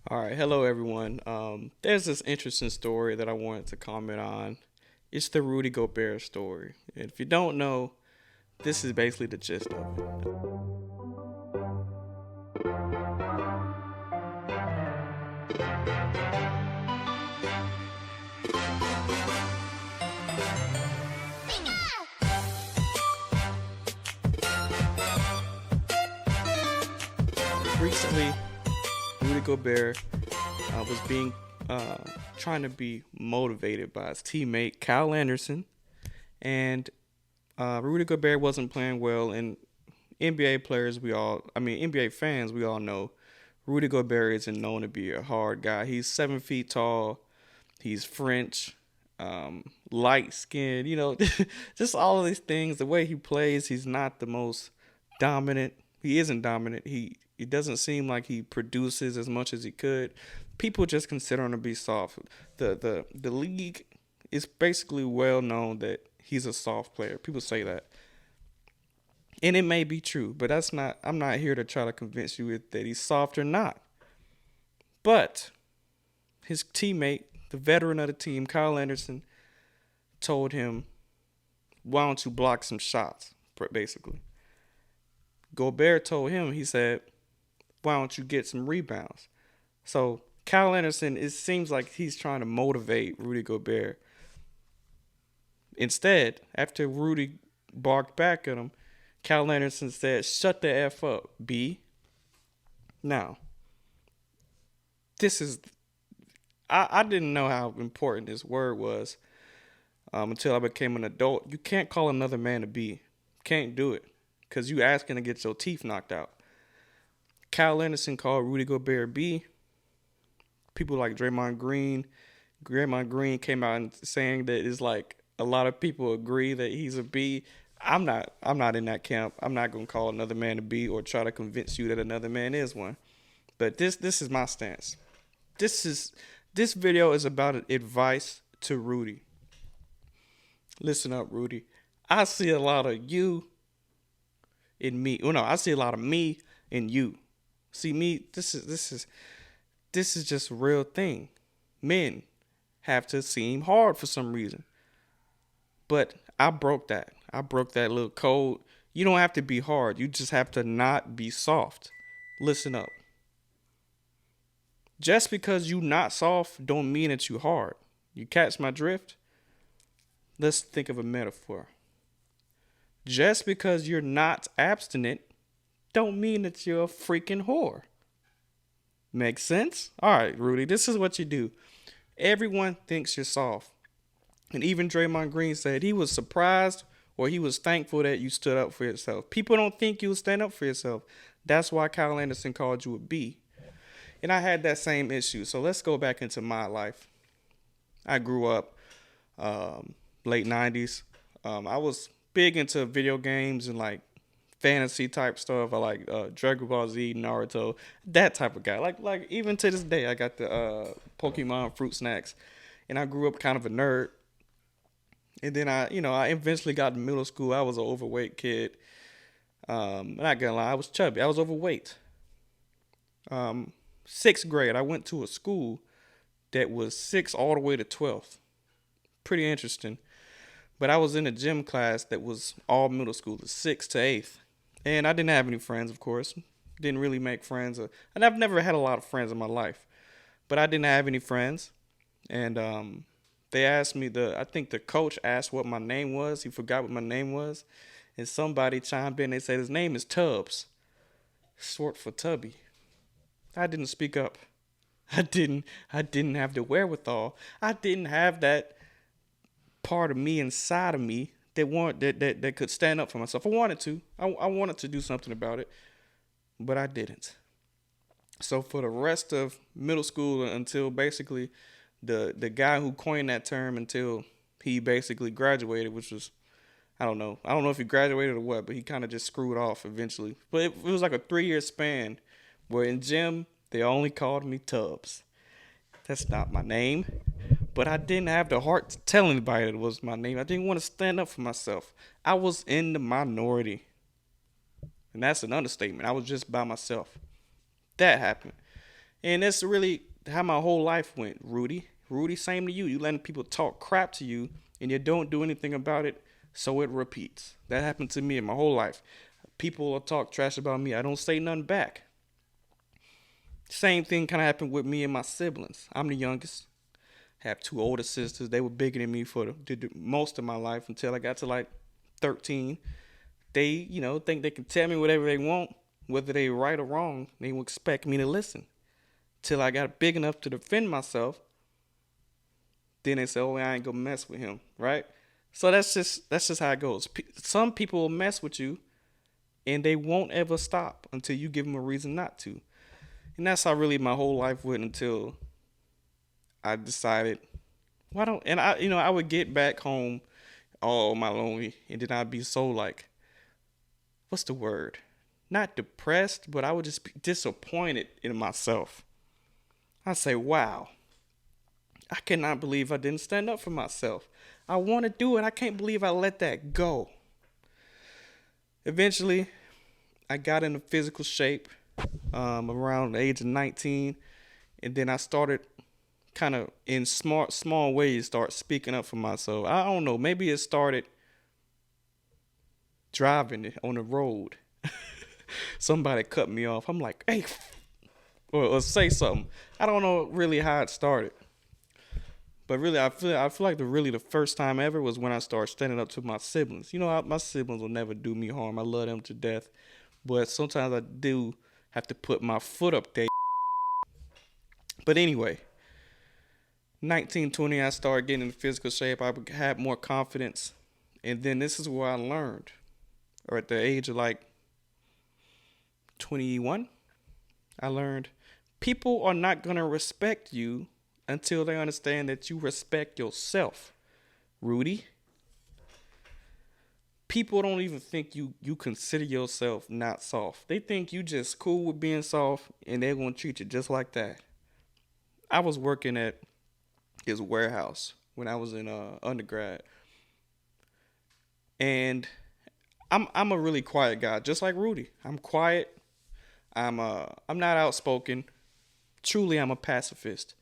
All right, hello everyone. There's this interesting story that I wanted to comment on. It's the Rudy Gobert story. And if you don't know, this is basically the gist of it. Recently, Rudy Gobert was being uh, trying to be motivated by his teammate Kyle Anderson, and Rudy Gobert wasn't playing well. And NBA players, NBA fans, we all know Rudy Gobert isn't known to be a hard guy. He's 7 feet tall. He's French, light skinned, just all of these things. The way he plays, he's not the most dominant. He isn't dominant. It doesn't seem like he produces as much as he could. People just consider him to be soft. The league is basically well known that he's a soft player. People say that. And it may be true, but I'm not here to try to convince you that he's soft or not. But his teammate, the veteran of the team, Kyle Anderson, told him, "Why don't you block some shots?" Basically, Gobert told him, he said, "Why don't you get some rebounds?" So Kyle Anderson, it seems like he's trying to motivate Rudy Gobert. Instead, after Rudy barked back at him, Kyle Anderson said, "Shut the F up, B." Now, this is, I didn't know how important this word was until I became an adult. You can't call another man a B. Can't do it because you asking to get your teeth knocked out. Kyle Anderson called Rudy Gobert B. People like Draymond Green came out and saying that it's like a lot of people agree that he's a B. I'm not in that camp. I'm not gonna call another man a B or try to convince you that another man is one. But this is my stance. This is this video is about advice to Rudy. Listen up, Rudy. I see a lot of you in me. Well, no, I see a lot of me in you. See me. This is just a real thing. Men have to seem hard for some reason, but I broke that. I broke that little code. You don't have to be hard. You just have to not be soft. Listen up. Just because you not soft don't mean that you hard. You catch my drift? Let's think of a metaphor. Just because you're not abstinent don't mean that you're a freaking whore. Makes sense? All right, Rudy, this is what you do. Everyone thinks you're soft. And even Draymond Green said he was surprised or he was thankful that you stood up for yourself. People don't think you'll stand up for yourself. That's why Kyle Anderson called you a B. And I had that same issue. So let's go back into my life. I grew up late 90s. I was big into video games and like fantasy type stuff. I like Dragon Ball Z, Naruto, that type of guy. Like even to this day, I got the Pokemon fruit snacks, and I grew up kind of a nerd. And then I eventually got to middle school. I was an overweight kid. Not gonna lie, I was chubby. I was overweight. Sixth grade, I went to a school that was six all the way to 12th. Pretty interesting. But I was in a gym class that was all middle schoolers, sixth to eighth. And I didn't have any friends, of course. Didn't really make friends. And I've never had a lot of friends in my life. But I didn't have any friends. And they asked me, I think the coach asked what my name was. He forgot what my name was. And somebody chimed in. They said his name is Tubbs, short for Tubby. I didn't speak up. I didn't have the wherewithal. I didn't have that part of me inside of me that could stand up for myself. I wanted to. I wanted to do something about it, but I didn't. So for the rest of middle school until basically the guy who coined that term until he basically graduated, which was I don't know. I don't know if he graduated or what, but he kind of just screwed off eventually. But it was like a 3 year span where in gym they only called me Tubbs. That's not my name. But I didn't have the heart to tell anybody that it was my name. I didn't want to stand up for myself. I was in the minority. And that's an understatement. I was just by myself. That happened. And that's really how my whole life went, Rudy. Rudy, same to you. You letting people talk crap to you and you don't do anything about it, so it repeats. That happened to me in my whole life. People will talk trash about me. I don't say nothing back. Same thing kind of happened with me and my siblings. I'm the youngest. Have two older sisters. They were bigger than me for the most of my life until I got to like 13. They, think they can tell me whatever they want, whether they right or wrong. They will expect me to listen. Till I got big enough to defend myself. Then they say, "Oh, I ain't gonna mess with him," right? So that's just how it goes. Some people will mess with you, and they won't ever stop until you give them a reason not to. And that's how really my whole life went until I decided, why don't, and I would get back home all my lonely, and then I'd be so like, what's the word? Not depressed, but I would just be disappointed in myself. I say, wow, I cannot believe I didn't stand up for myself. I want to do it. I can't believe I let that go. Eventually, I got into physical shape around the age of 19, and then I started kind of in small ways start speaking up for myself. I don't know, maybe it started driving on the road. Somebody cut me off. I'm like, hey, or say something. I don't know really how it started. But really, I feel like the first time ever was when I started standing up to my siblings. My siblings will never do me harm. I love them to death. But sometimes I do have to put my foot up there. But anyway, 1920, I started getting in physical shape. I had more confidence. And then this is where I learned. Or at the age of like 21, I learned people are not going to respect you until they understand that you respect yourself. Rudy, people don't even think you consider yourself not soft. They think you just cool with being soft and they're going to treat you just like that. I was working at his warehouse when I was in undergrad. And I'm a really quiet guy, just like Rudy. I'm quiet. I'm not outspoken. Truly, I'm a pacifist.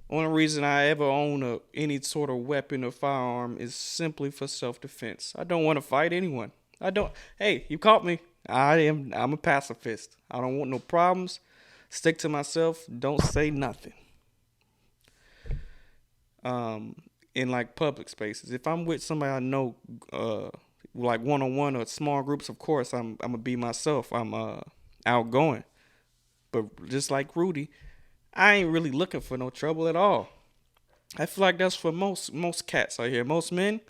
Only reason I ever own any sort of weapon or firearm is simply for self-defense. I don't want to fight anyone. I don't. Hey, you caught me. I'm a pacifist. I don't want no problems. Stick to myself. Don't say nothing. In like public spaces, if I'm with somebody I know, like one-on-one or small groups, of course I'm gonna be myself. I'm outgoing. But just like Rudy, I ain't really looking for no trouble at all. I feel like that's for most cats out here. Most men,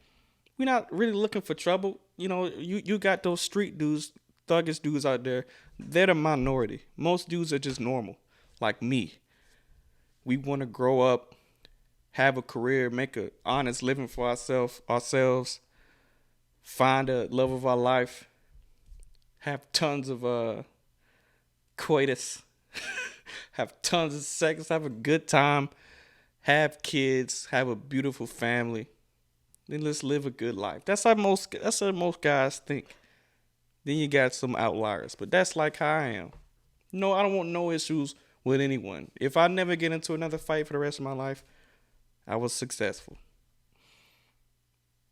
we're not really looking for trouble. You got those street dudes, thuggish dudes out there. They're the minority. Most dudes are just normal, like me. We want to grow up, have a career, make an honest living for ourselves, find a love of our life, have tons of coitus, have tons of sex, have a good time, have kids, have a beautiful family. Then let's live a good life. That's how most guys think. Then you got some outliers, but that's like how I am. No, I don't want no issues with anyone. If I never get into another fight for the rest of my life, I was successful.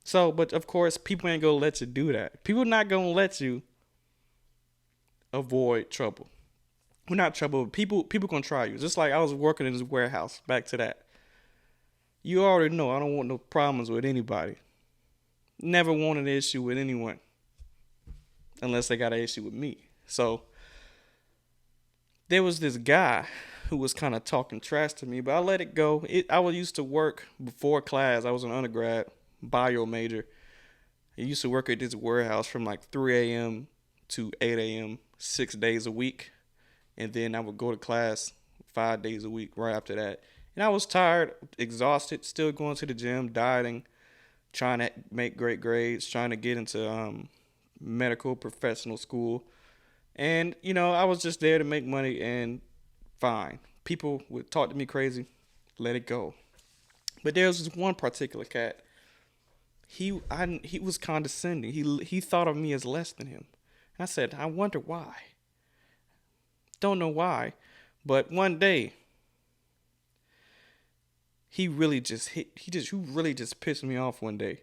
So, but of course, people ain't gonna let you do that. People not gonna let you avoid trouble. Well, not trouble, but people gonna try you. Just like I was working in this warehouse. Back to that. You already know I don't want no problems with anybody. Never want an issue with anyone. Unless they got an issue with me. So, there was this guy who was kind of talking trash to me, but I let it go. I was used to work before class. I was an undergrad, bio major. I used to work at this warehouse from like 3 a.m. to 8 a.m. 6 days a week. And then I would go to class 5 days a week right after that. And I was tired, exhausted, still going to the gym, dieting, trying to make great grades, trying to get into medical professional school. And, I was just there to make money and fine. People would talk to me crazy, let it go. But there was this one particular cat. He was condescending. He thought of me as less than him. And I said, I wonder why. Don't know why, But one day, he really just pissed me off one day.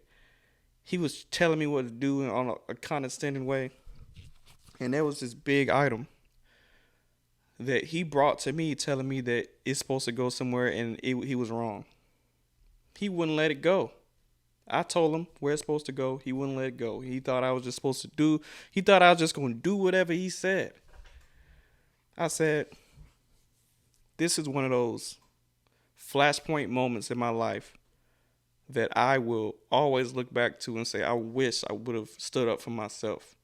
He was telling me what to do on a condescending way. And there was this big item that he brought to me telling me that it's supposed to go somewhere and he was wrong. He wouldn't let it go. I told him where it's supposed to go. He wouldn't let it go. He thought I was just supposed to do, he thought I was just going to do whatever he said. I said, this is one of those flashpoint moments in my life that I will always look back to and say, I wish I would have stood up for myself.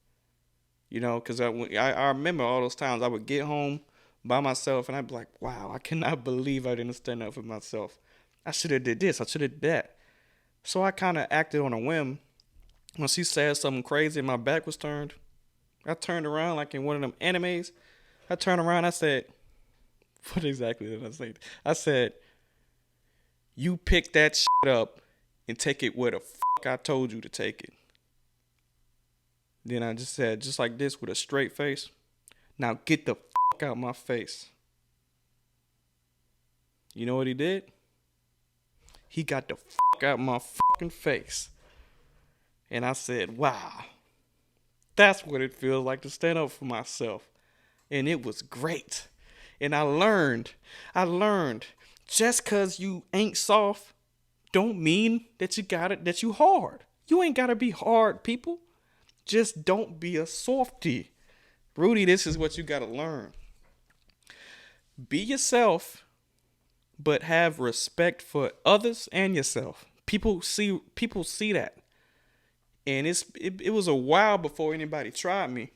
You know, because I remember all those times I would get home by myself and I'd be like, wow, I cannot believe I didn't stand up for myself. I should have did this. I should have did that. So I kind of acted on a whim. When she said something crazy and my back was turned, I turned around like in one of them animes. I turned around. I said, what exactly did I say? I said, you pick that shit up and take it where the fuck I told you to take it. Then I just said, just like this with a straight face, now get the fuck out my face. You know what he did? He got the fuck out my fucking face. And I said, wow, that's what it feels like to stand up for myself. And it was great. And I learned, just cause you ain't soft, don't mean that that you hard. You ain't gotta be hard, people. Just don't be a softie. Rudy, this is what you gotta learn. Be yourself, but have respect for others and yourself. People see that. And it was a while before anybody tried me.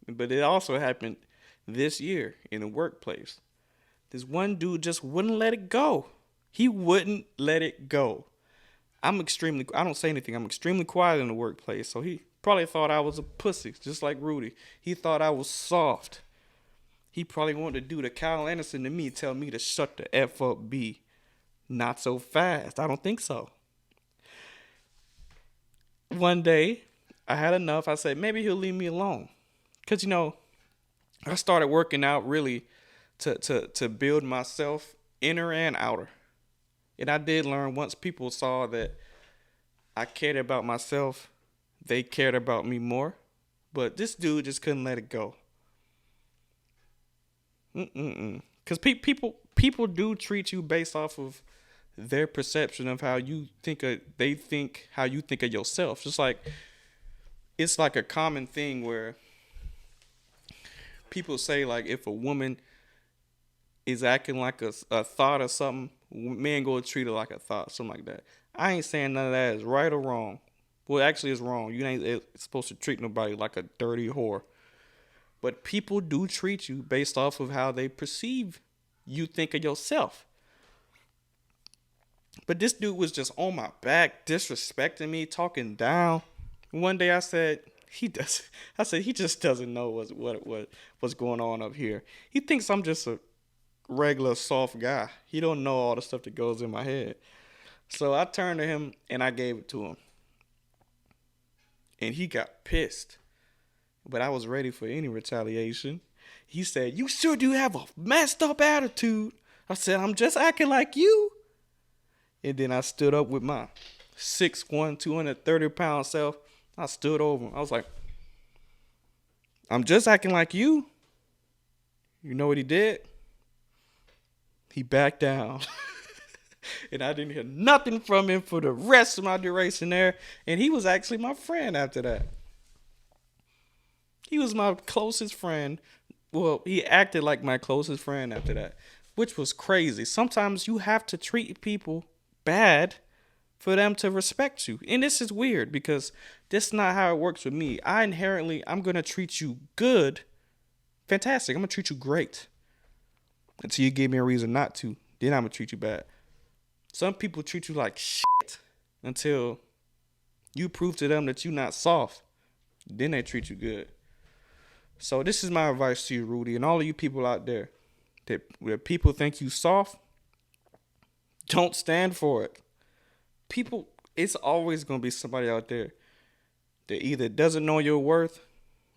But it also happened this year in the workplace. This one dude just wouldn't let it go. He wouldn't let it go. I don't say anything. I'm extremely quiet in the workplace. So he probably thought I was a pussy, just like Rudy. He thought I was soft. He probably wanted to do the Kyle Anderson to me, tell me to shut the F up, B. Not so fast. I don't think so. One day, I had enough. I said, maybe he'll leave me alone. Because, I started working out really to build myself inner and outer. And I did learn once people saw that I cared about myself, they cared about me more. But this dude just couldn't let it go. Because people do treat you based off of their perception of how you think how you think of yourself. Just like it's like a common thing where people say like if a woman is acting like a thought or something, men go treat her like a thought, something like that. I ain't saying none of that is right or wrong. Well, actually, it's wrong. You ain't supposed to treat nobody like a dirty whore. But people do treat you based off of how they perceive you think of yourself. But this dude was just on my back, disrespecting me, talking down. One day I said, he just doesn't know what's going on up here. He thinks I'm just a regular soft guy. He don't know all the stuff that goes in my head. So I turned to him and I gave it to him. And he got pissed. But I was ready for any retaliation. He said, you sure do have a messed up attitude. I said, I'm just acting like you. And then I stood up with my 6'1", 230-pound self. I stood over him. I was like, I'm just acting like you. You know what he did? He backed down. And I didn't hear nothing from him for the rest of my duration there. And he was actually my friend after that. He was my closest friend. Well, he acted like my closest friend after that, which was crazy. Sometimes you have to treat people bad for them to respect you. And this is weird because this is not how it works with me. I'm going to treat you good. Fantastic. I'm going to treat you great. Until you give me a reason not to. Then I'm going to treat you bad. Some people treat you like shit until you prove to them that you're not soft. Then they treat you good. So this is my advice to you, Rudy, and all of you people out there that where people think you soft, don't stand for it. People, it's always going to be somebody out there that either doesn't know your worth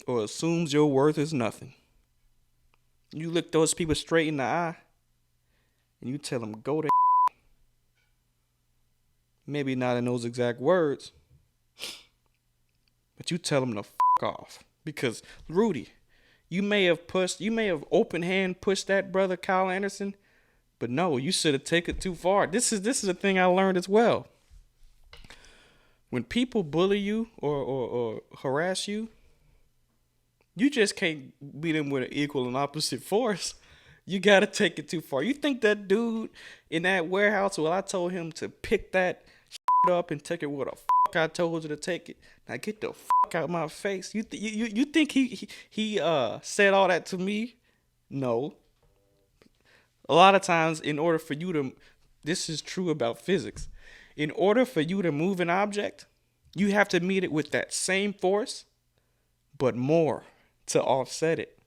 or assumes your worth is nothing. You look those people straight in the eye and you tell them, go to maybe not in those exact words, but you tell them to off. Because, Rudy, you may have open hand pushed that brother Kyle Anderson, but no, you should have taken it too far. This is a thing I learned as well. When people bully you or harass you, you just can't beat them with an equal and opposite force. You gotta take it too far. You think that dude in that warehouse? Well, I told him to pick that up and take it where the I told you to take it. Now get the out of my face. You think he said all that to me? No. A lot of times, in order for you to, this is true about physics. In order for you to move an object, you have to meet it with that same force, but more to offset it.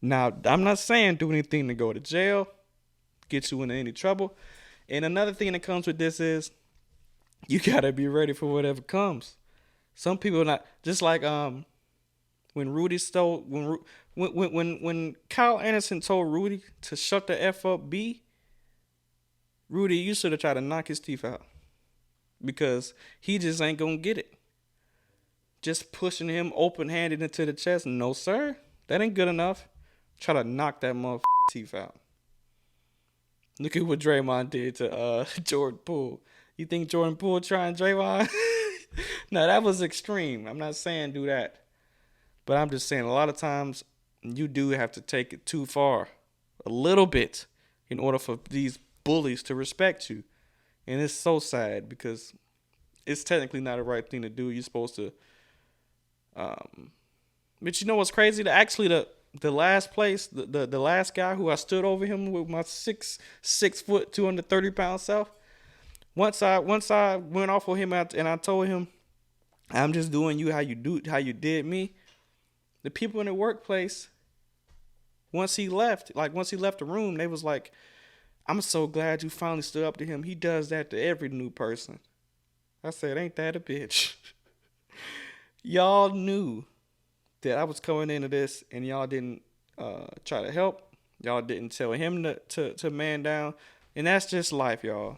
Now, I'm not saying do anything to go to jail, get you into any trouble. And another thing that comes with this is you gotta be ready for whatever comes. Some people are not just like when Rudy stole when Kyle Anderson told Rudy to shut the F up, Rudy, you should have tried to knock his teeth out because he just ain't gonna get it. Just pushing him open handed into the chest, no sir, that ain't good enough. Try to knock that motherfucking teeth out. Look at what Draymond did to Jordan Poole. You think Jordan Poole trying Draymond? No, that was extreme. I'm not saying do that. But I'm just saying a lot of times you do have to take it too far. A little bit in order for these bullies to respect you. And it's so sad because it's technically not the right thing to do. You're supposed to but you know what's crazy? Actually the last place, the last guy who I stood over him with my 6 foot 230-pound self. Once I went off of him and I told him, I'm just doing you how you did me. The people in the workplace, once he left the room, they was like, I'm so glad you finally stood up to him. He does that to every new person. I said, ain't that a bitch? Y'all knew that I was coming into this and y'all didn't try to help. Y'all didn't tell him to man down. And that's just life, y'all.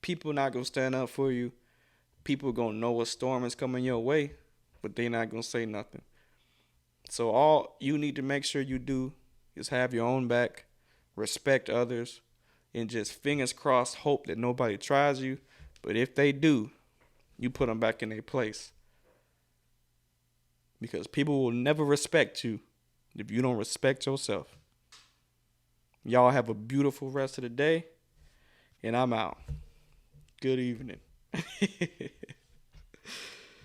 People not going to stand up for you. People going to know a storm is coming your way, but they not going to say nothing. So all you need to make sure you do is have your own back, respect others, and just fingers crossed hope that nobody tries you. But if they do, you put them back in their place. Because people will never respect you if you don't respect yourself. Y'all have a beautiful rest of the day, and I'm out. Good evening.